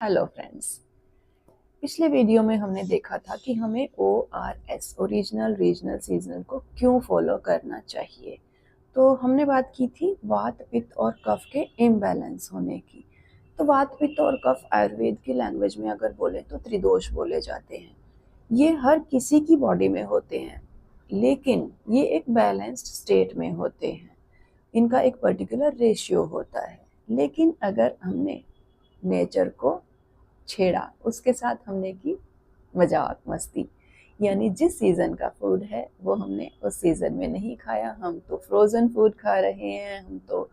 Hello friends. पिछले video में हमने देखा था कि हमें ORS ओरिजिनल रीजनल सीजनल को क्यों फॉलो करना चाहिए। तो हमने बात की थी वात पित्त और कफ के इम्बैलेंस होने की। तो वात पित्त और कफ आयुर्वेद की लैंग्वेज में अगर बोले तो त्रिदोष बोले जाते हैं। ये हर किसी की बॉडी में होते हैं, लेकिन ये एक बैलेंस्ड स्टेट में होते हैं। इनका एक पर्टिकुलर रेशियो होता है। लेकिन अगर हमने नेचर को छेड़ा, उसके साथ हमने की मजाक मस्ती, यानी जिस सीजन का फूड है वो हमने उस सीजन में नहीं खाया। हम तो फ्रोजन फूड खा रहे हैं, हम तो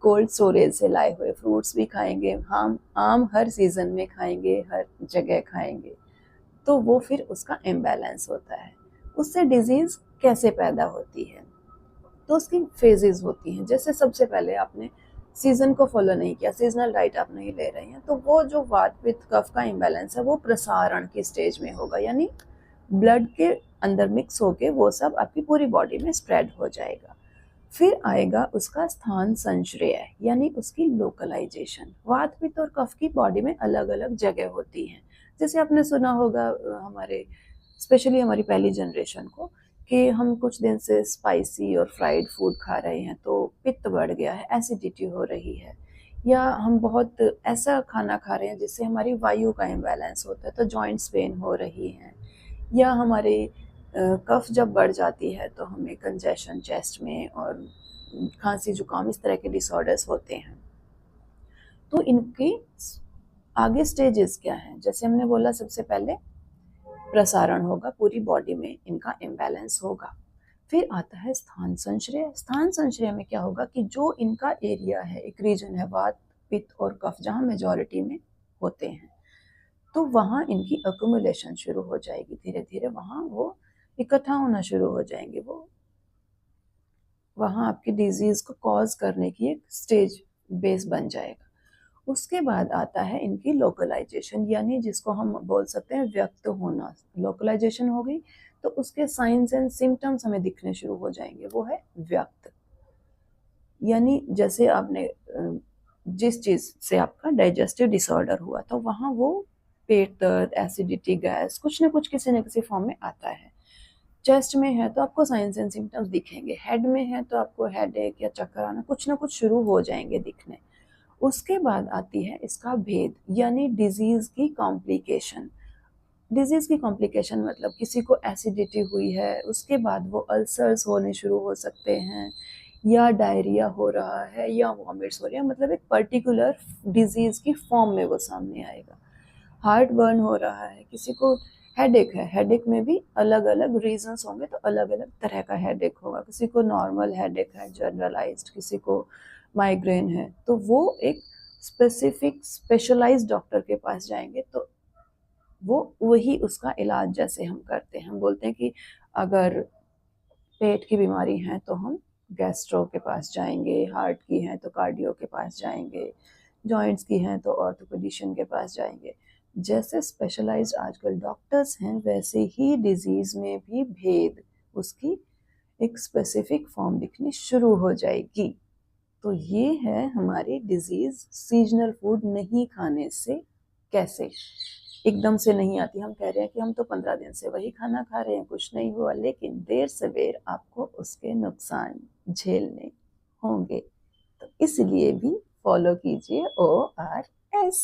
कोल्ड स्टोरेज से लाए हुए फ्रूट्स भी खाएंगे, हम आम हर सीजन में खाएंगे, हर जगह खाएंगे। तो वो फिर उसका इम्बैलेंस होता है। उससे डिजीज कैसे पैदा होती है? तो उसकी फेजेस होती हैं। जैसे सबसे पहले आपने सीजन को फॉलो नहीं किया, सीजनल डाइट आप नहीं ले रहे हैं, तो वो जो वात पित्त कफ का इम्बैलेंस है वो प्रसारण की स्टेज में होगा, यानी ब्लड के अंदर मिक्स होके वो सब आपकी पूरी बॉडी में स्प्रेड हो जाएगा। फिर आएगा उसका स्थान संश्रय, यानी उसकी लोकलाइजेशन। वात पित्त और कफ की बॉडी में अलग अलग जगह होती हैं। जैसे आपने सुना होगा हमारे स्पेशली हमारी पहली जनरेशन को कि हम कुछ दिन से स्पाइसी और फ्राइड फूड खा रहे हैं तो पित्त बढ़ गया है, एसिडिटी हो रही है, या हम बहुत ऐसा खाना खा रहे हैं जिससे हमारी वायु का इम्बैलेंस होता है तो जॉइंट्स पेन हो रही हैं, या हमारे कफ जब बढ़ जाती है तो हमें कंजेशन चेस्ट में और खांसी जुकाम इस तरह के डिसऑर्डर्स होते हैं। तो इनके आगे स्टेजेस क्या हैं? जैसे हमने बोला, सबसे पहले प्रसारण होगा, पूरी बॉडी में इनका इम्बैलेंस होगा। फिर आता है स्थान संश्रय। स्थान संश्रय में क्या होगा कि जो इनका एरिया है, एक रीजन है वात पित्त और कफ जहाँ मेजॉरिटी में होते हैं, तो वहाँ इनकी अक्यूमुलेशन शुरू हो जाएगी। धीरे धीरे वहाँ वो इकट्ठा होना शुरू हो जाएंगे। वो वहाँ आपकी डिजीज को कॉज करने की एक स्टेज बेस बन जाएगा। उसके बाद आता है इनकी लोकलाइजेशन, यानी जिसको हम बोल सकते हैं व्यक्त होना। लोकलाइजेशन हो गई तो उसके साइंस एंड सिम्टम्स हमें दिखने शुरू हो जाएंगे, वो है व्यक्त। यानी जैसे आपने जिस चीज से आपका डाइजेस्टिव डिसऑर्डर हुआ था वहाँ वो पेट दर्द, एसिडिटी, गैस कुछ ना कुछ किसी न किसी फॉर्म में आता है। चेस्ट में है तो आपको साइंस एंड सिम्टम्स दिखेंगे, हेड में है तो आपको हेडेक या चक्कर आना कुछ ना कुछ शुरू हो जाएंगे दिखने। उसके बाद आती है इसका भेद, यानी डिजीज की कॉम्प्लिकेशन। डिजीज की कॉम्प्लिकेशन मतलब किसी को एसिडिटी हुई है, उसके बाद वो अल्सर्स होने शुरू हो सकते हैं, या डायरिया हो रहा है, या वॉमिट्स हो रही है, मतलब एक पर्टिकुलर डिजीज की फॉर्म में वो सामने आएगा। हार्ट बर्न हो रहा है, किसी को हेडेक है, हेडेक में भी अलग अलग रीजंस होंगे तो अलग अलग तरह का हेडेक होगा। किसी को नॉर्मल हेडेक है जनरलाइज्ड, किसी को माइग्रेन है, तो वो एक स्पेसिफिक स्पेशलाइज्ड डॉक्टर के पास जाएंगे तो वो वही उसका इलाज। जैसे हम करते हैं, हम बोलते हैं कि अगर पेट की बीमारी है तो हम गैस्ट्रो के पास जाएंगे, हार्ट की है तो कार्डियो के पास जाएंगे, जॉइंट्स की हैं तो ऑर्थोपेडिशियन के पास जाएंगे। जैसे स्पेशलाइज्ड आजकल डॉक्टर्स हैं, वैसे ही डिजीज में भी भेद, उसकी एक स्पेसिफिक फॉर्म दिखनी शुरू हो जाएगी। तो ये है हमारी डिजीज सीजनल फूड नहीं खाने से कैसे एकदम से नहीं आती। हम कह रहे हैं कि हम तो 15 दिन से वही खाना खा रहे हैं, कुछ नहीं हुआ, लेकिन देर सवेर आपको उसके नुकसान झेलने होंगे। तो इसलिए भी फॉलो कीजिए ORS।